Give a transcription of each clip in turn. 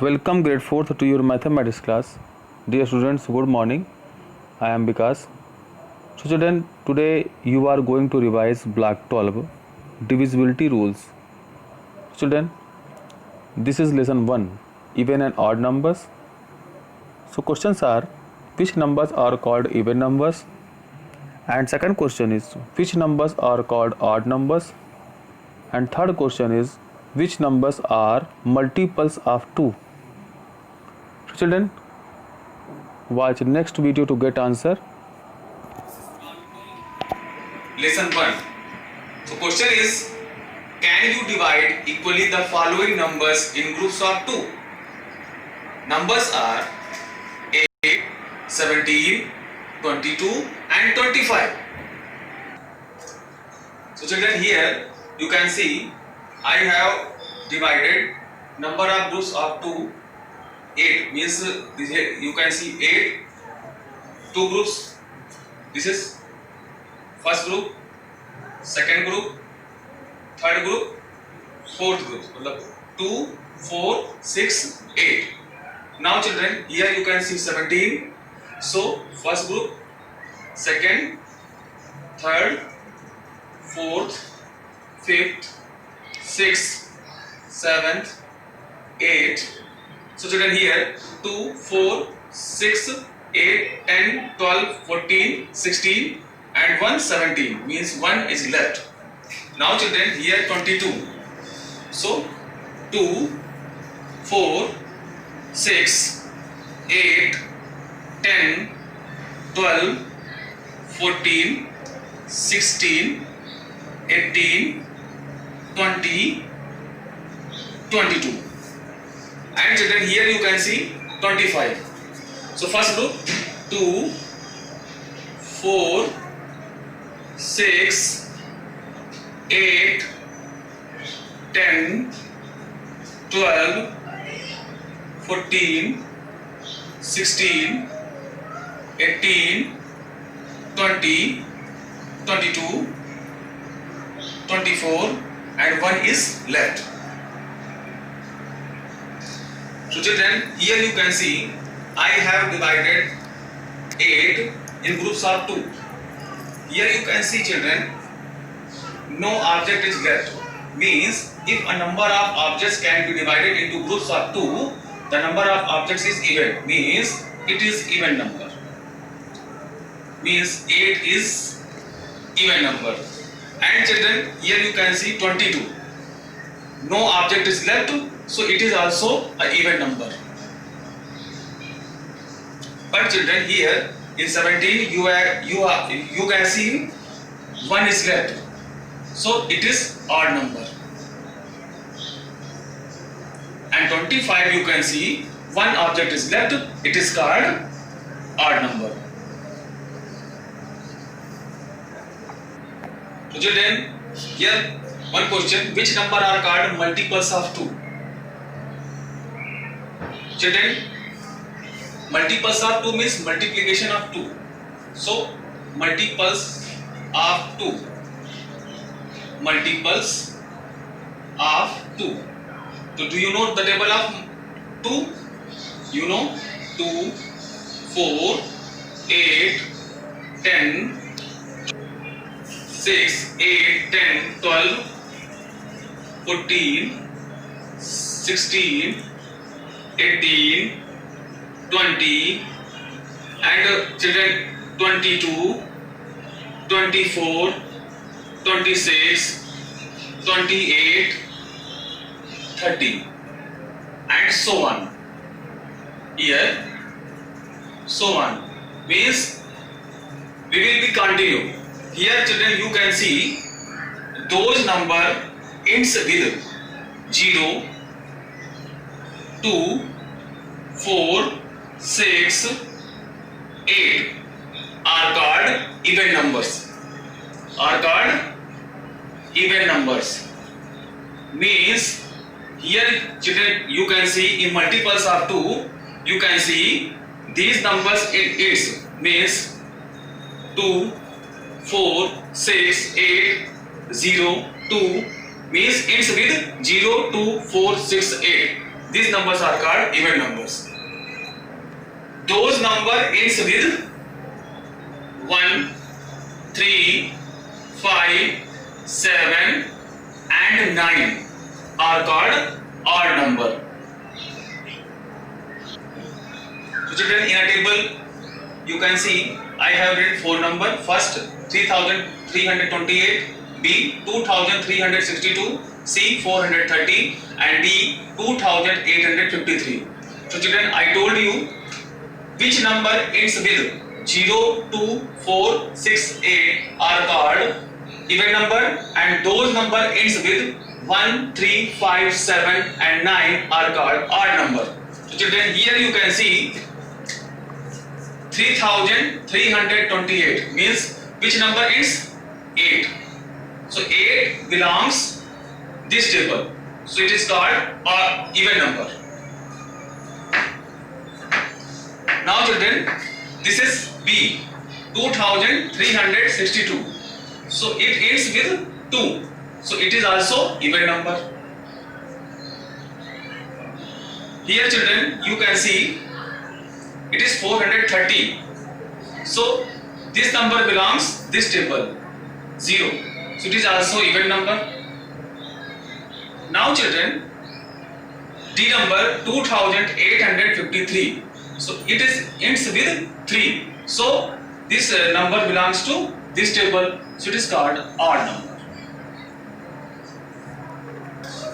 Welcome grade 4th to your mathematics class. Dear students, good morning. I am Vikas. So student, today you are going to revise block 12 divisibility rules. Student, this is lesson 1 even and odd numbers. So questions are which numbers are called even numbers, and second question is which numbers are called odd numbers, and third question is which numbers are multiples of 2. So children, watch next video to get answer. Lesson 1. So question is, can you divide equally the following numbers in groups of 2? Numbers are 8, 17, 22 and 25. So children, here you can see I have divided number of groups of 2. 8 means you can see 8, 2 groups. This is first group, second group, third group, fourth group. 2, 4, 6, 8. Now children, here you can see 17. So first group, second, third, fourth, fifth, sixth, seventh, 8. So children, here 2, 4, 6, 8, 10, 12, 14, 16 and 1, 17 means 1 is left. Now children, here 22. So 2, 4, 6, 8, 10, 12, 14, 16, 18, 20, 22. And children, here you can see 25. So first group 2, 4, 6, 8, 10, 12, 14, 16, 18, 20, 22, 24 and 1 is left. So children, here you can see I have divided 8 in groups of 2. Here you can see children, no object is left. Means if a number of objects can be divided into groups of 2, the number of objects is even. Means it is even number. Means 8 is even number. And children, here you can see 22. No object is left, so it is also an even number. But children, here in 17 you can see 1 is left, so it is odd number. And 25 you can see 1 object is left, it is called odd number. So children, here one question, which number are called multiples of 2? Children, multiples of 2 means multiplication of 2. So multiples of 2. Multiples of 2. So do you know the table of 2? You know 2, 4, 8, 10, 6, 8, 10, 12, 14, 16, 18, 20 and children 22, 24, 26, 28, 30 and so on. Here so on means we will be continue. Here children you can see those number ends with 0, 2, 4, 6, 8 are called even numbers. Are called even numbers. Means here children you can see in multiples of 2 you can see these numbers in its means 2, 4, 6, 8, 0, 2 means ends with 0, 2, 4, 6, 8. these numbers are called even numbers. Those number ends with 1, 3, 5, 7 and 9 are called odd number. So children, in a table you can see I have written 4 number. First 3328, B 2362, C 430 and D 2853. So children, I told you which number ends with 0, 2, 4, 6, 8 are called even number, and those number ends with 1, 3, 5, 7 and 9 are called odd number. So children, here you can see 3328 means which number is 8. So 8 belongs this table. So it is called even number. Now children, this is B 2362. So it ends with 2. So it is also even number. Here children, you can see it is 430. So this number belongs this table 0. So it is also even number. Now children, D number 2853. So it is ends with 3. So this number belongs to this table. So it is called odd number.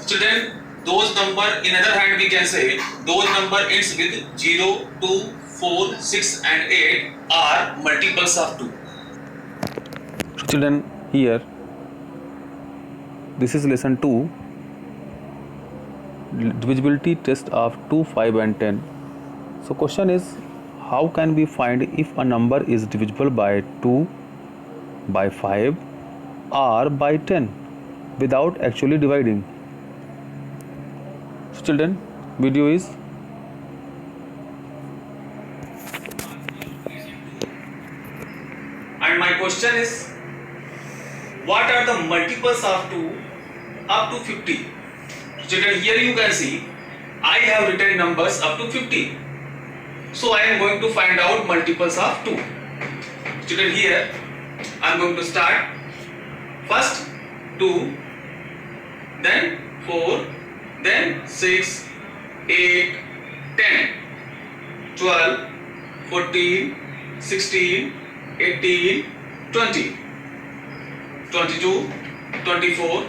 Children, those number, in other hand we can say those number ends with 0, 2, 4, 6 and 8 are multiples of 2. So children, here this is lesson 2, divisibility test of 2, 5 and 10. So question is, how can we find if a number is divisible by 2, by 5 or by 10 without actually dividing? So children, video is and my question is, what are the multiples of 2 up to 50? Children, here you can see I have written numbers up to 50. So I am going to find out multiples of 2. Children, here I am going to start. First 2, then 4, then 6, 8, 10, 12, 14, 16, 18, 20, 22, 24,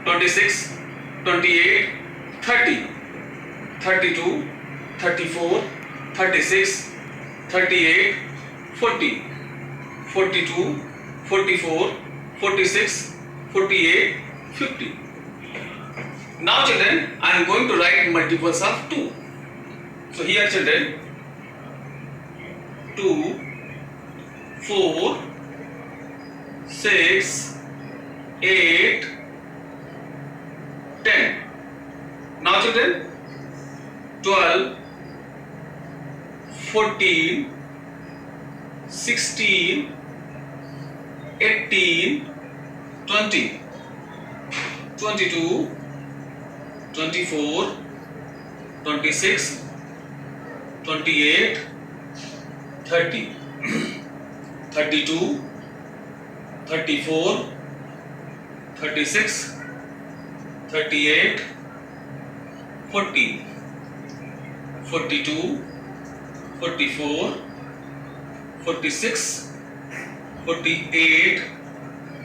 26, 28, 30, 32, 34, 36, 38, 40, 42, 44, 46, 48, 50. Now children, I am going to write multiples of 2. So here children, 2, 4, 6, 8, 10. Now children, 12, 14, 16, 18, 20, 22, 24, 26, 28, 30, 32, 34, 36, 38, 40, 42, 44, 46, 48,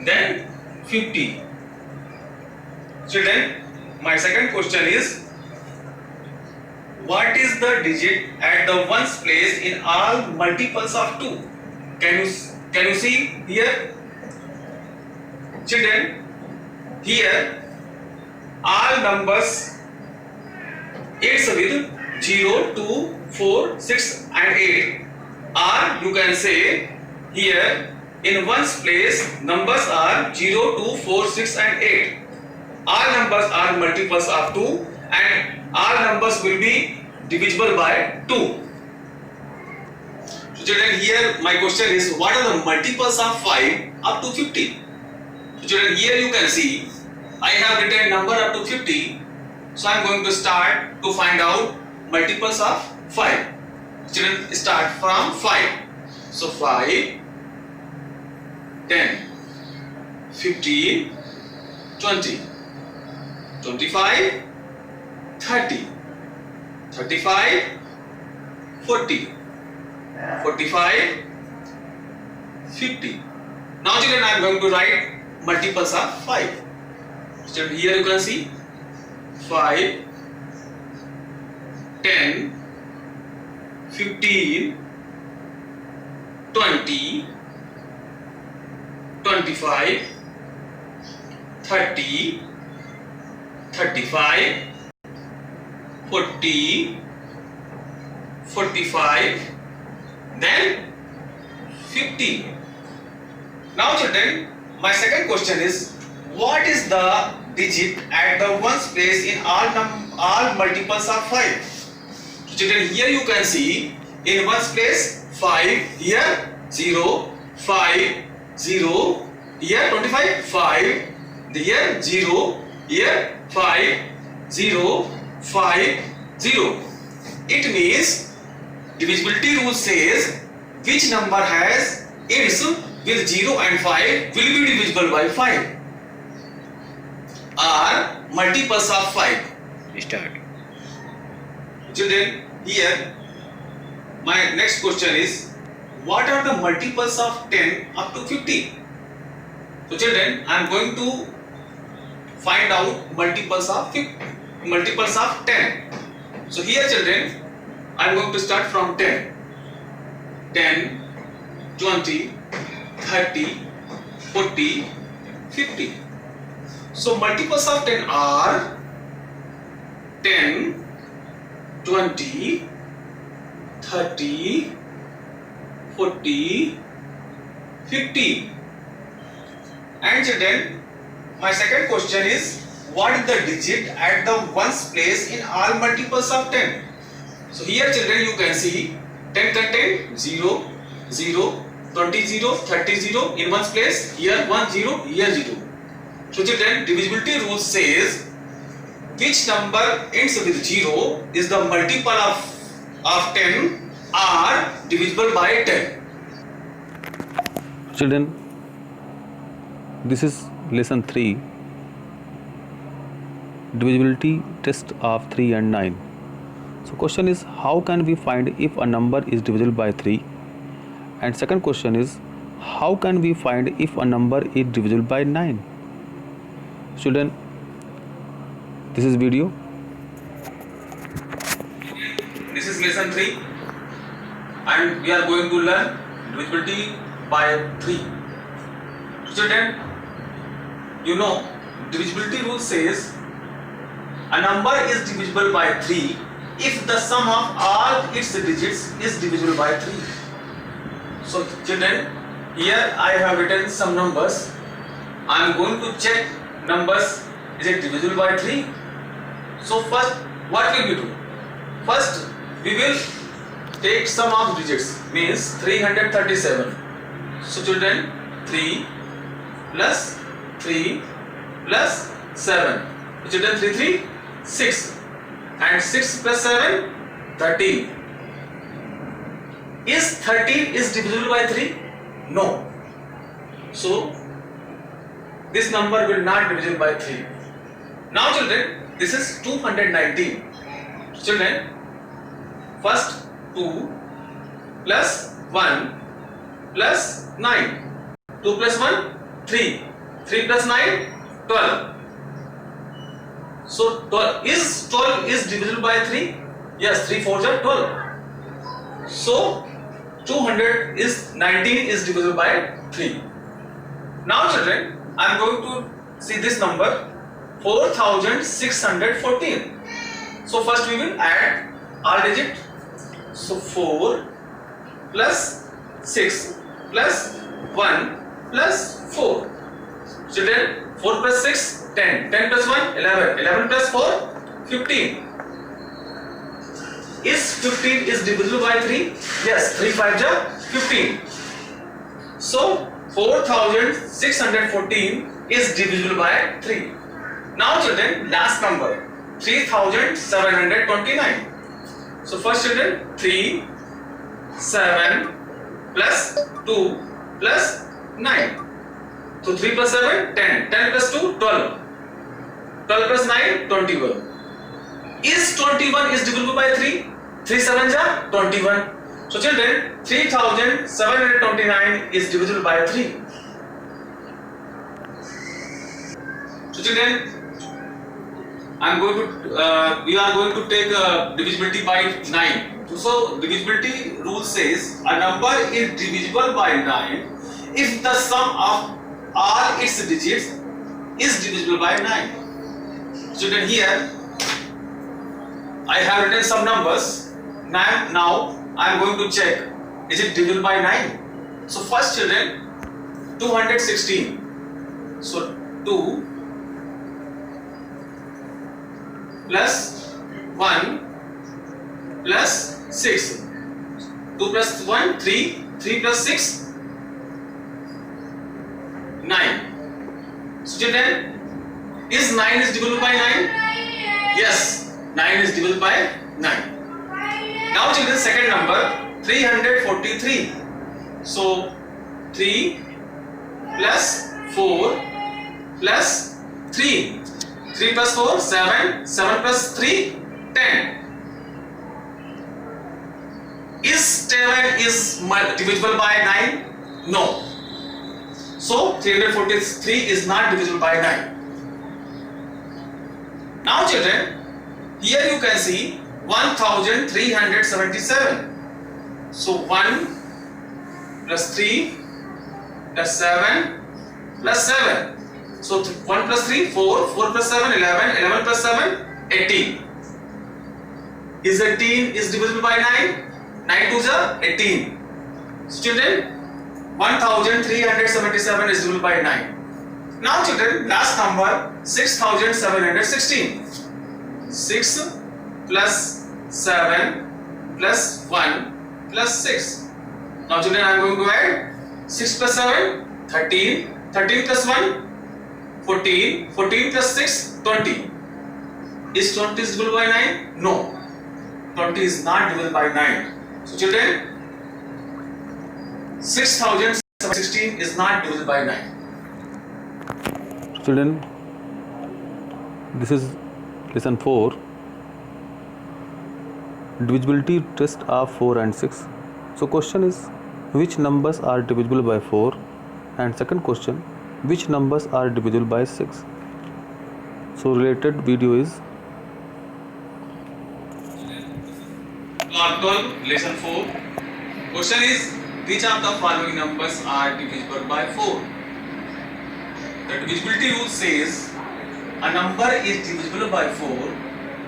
then 50. Children, my second question is, what is the digit at the ones place in all multiples of 2? Can you see here? Children, here all numbers ends with 0, 2, 4, 6 and 8, or you can say here in ones place numbers are 0, 2, 4, 6 and 8. All numbers are multiples of 2 and all numbers will be divisible by 2. So children, here my question is, what are the multiples of 5 up to 50? So children, here you can see I have written number up to 50. So I am going to start to find out multiples of 5. Children, start from 5. So 5, 10, 15, 20, 25, 30, 35, 40, 45, 50. Now children, I am going to write multiples of 5. Children, here you can see 5, 10, 15, 20, 25, 30, 35, 40, 45, then 50. Now children, my second question is, what is the digit at the ones place in all multiples of 5? So children, here you can see in ones place 5, here 0, 5, 0, here 25, 5, here 0, here 5, 0, 5, 0. It means divisibility rule says which number has its with 0 and 5 will be divisible by 5 are multiples of 5. Start. Children, here my next question is, what are the multiples of 10 up to 50? So children, I am going to find out multiples of 10. So here children, I am going to start from 10. 10, 20, 30, 40, 50. So multiples of 10 are 10, 20, 30, 40, 50. And children, my second question is, what is the digit at the ones place in all multiples of 10? So here children, you can see 10 contain 0, 0, 20, 0, 30, 0 in ones place, here 1, 0, here 0. So children, divisibility rule says which number ends with 0 is the multiple of 10 are divisible by 10. Children, this is lesson 3, divisibility test of 3 and 9. So question is, how can we find if a number is divisible by 3? And second question is, how can we find if a number is divisible by 9? Children, this is video. This is lesson 3 and we are going to learn divisibility by 3. Children, you know divisibility rule says a number is divisible by 3 if the sum of all its digits is divisible by 3. So children, here I have written some numbers. I am going to check numbers, is it divisible by 3? So first, what will we do? First, we will take sum of digits, means 337. So children, 3 plus 3 plus 7. So children, 3, 3, 6. And 6 plus 7, 13. Is 13 is divisible by 3? No. So this number will not divisible by 3. Now children, this is 219. Children, first 2 plus 1 plus 9. 2 plus 1, 3. 3 plus 9, 12. So 12 is divisible by 3? Yes, 3 4s are 12. So 219 is divisible by 3. Now children, I am going to see this number 4614. So first we will add all digit. So 4 plus 6 plus 1 plus 4. Children, 4 plus 6, 10. 10 plus 1, 11. 11 plus 4, 15. Is 15 is divisible by 3? Yes, 3 5 ja 15. So 4614 is divisible by 3. Now children, last number 3729. So first children, 3, 7 plus 2 plus 9. So 3 plus 7, 10. 10 plus 2, 12. 12 plus 9, 21. Is 21 is divisible by 3? 3 7 ja 21. So children, 3729 is divisible by 3. So children, we are going to take divisibility by 9. So divisibility rule says a number is divisible by 9 if the sum of all its digits is divisible by 9. Children, here I have written some numbers. Now I am going to check, is it divisible by 9? So first children, 216. So 2 plus 1 plus 6. 2 plus 1, 3. 3 plus 6, 9. So children, is 9 is divisible by 9? Yes, 9 is divisible by 9. Now children, second number, 343. So 3 plus 4 plus 3. 3 plus 4, 7. 7 plus 3, 10. Is 7 is divisible by 9? No. So 343 is not divisible by 9. Now children, here you can see 1377. So 1 plus 3 plus 7 plus 7. So 1 plus 3, 4, 4 plus 7, 11, 11 plus 7, 18. Is 18 is divisible by 9? 9 to the 18. So children, 1377 is divisible by 9. Now children, last number, 6716. 6 plus 7 plus 1 plus 6. Now children, I am going to add 6 plus 7, 13. 13 plus 1, 14. 14 plus 6, 20. Is 20 divisible by 9? No. 20 is not divisible by 9. So children, 6716 is not divisible by 9. Children, this is lesson 4, divisibility test of 4 and 6. So question is, which numbers are divisible by 4? And second question, which numbers are divisible by 6? So related video is Part 12, lesson 4. Question is, which of the following numbers are divisible by 4? The divisibility rule says a number is divisible by 4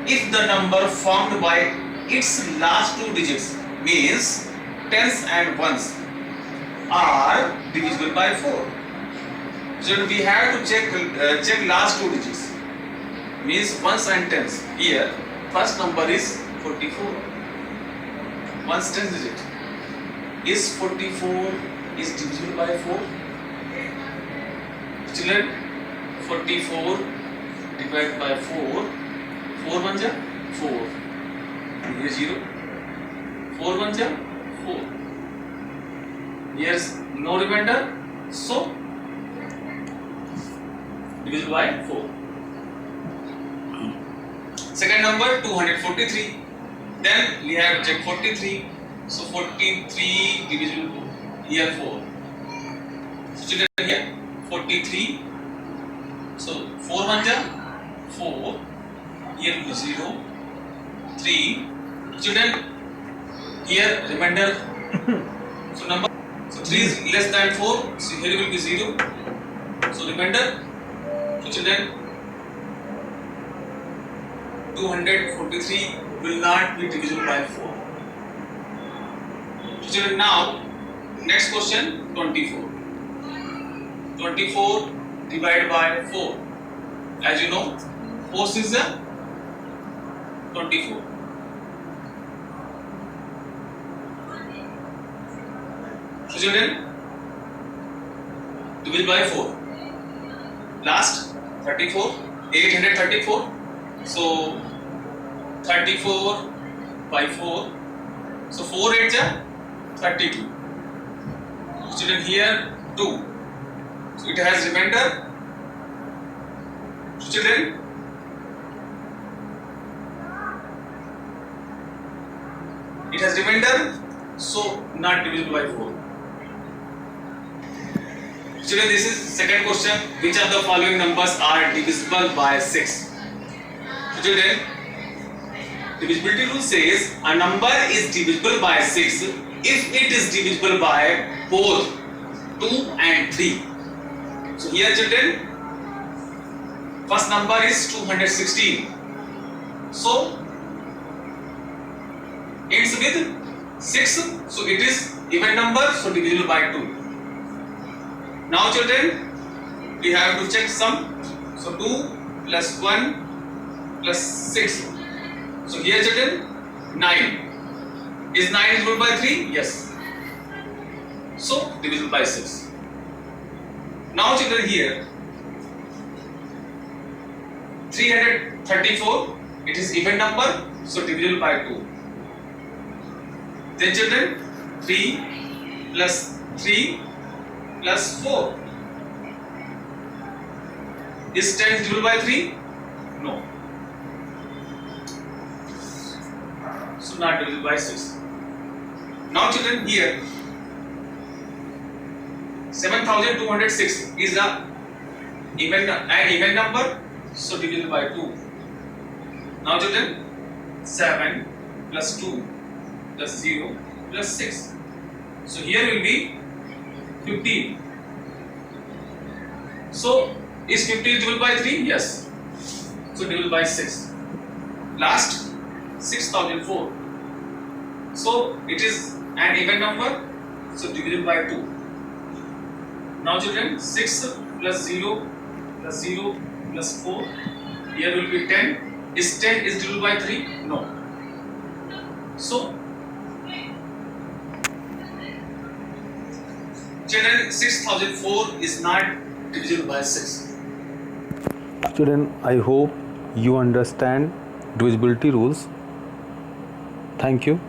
if the number formed by its last two digits, means tens and ones, are divisible by 4. So we have to check last two digits, means ones and tens. Here first number is 44. One's tens digit is 44 is divisible by 4. Children, 44 divided by 4. 4 1 ja 4. Here 0. 4 1 ja 4. Here's no remainder, so divisible by 4. Second number, 243. Then we have check 43. So 43 divisible here 4. So children, here 43. So 4 1 ja 4. Here 0. 3. Children, here remainder. So 3 is less than 4. So here will be 0. So remainder. So children, 243 will not be divisible by 4. So children, now next question, 24. 24 divided by 4. As you know, 4 is 24. So children, divisible by 4. Last 34, 834. So 34 by 4. So 4 8 ja 32. Children, here 2. So it has remainder. So children, it has remainder, so not divisible by 4. Children, this is second question. Which of the following numbers are divisible by 6? So children, divisibility rule says a number is divisible by 6 if it is divisible by both 2 and 3. So here children, first number is 216. So ends with 6, so it is even number, so divisible by 2. Now children, we have to check sum. So 2 plus 1 plus 6. So here children, 9. Is 9 divisible by 3? Yes. So divisible by 6. Now children, here 334, it is even number, so divisible by 2. Then children, 3 plus 3 plus 4. Is 10 divisible by 3? No. So not divisible by 6. Now children, here 7206 is an even number, so divisible by 2. Now children, 7 plus 2 plus 0 plus 6. So here will be 15. So is 15 divisible by 3? Yes. So divisible by 6. Last 6004. So it is an even number, so divisible by 2. Now children, 6 plus 0 plus 0 plus 4. Here will be 10. Is 10 is divisible by 3? No. So children, 6004 is not divisible by 6. Student, I hope you understand divisibility rules. Thank you.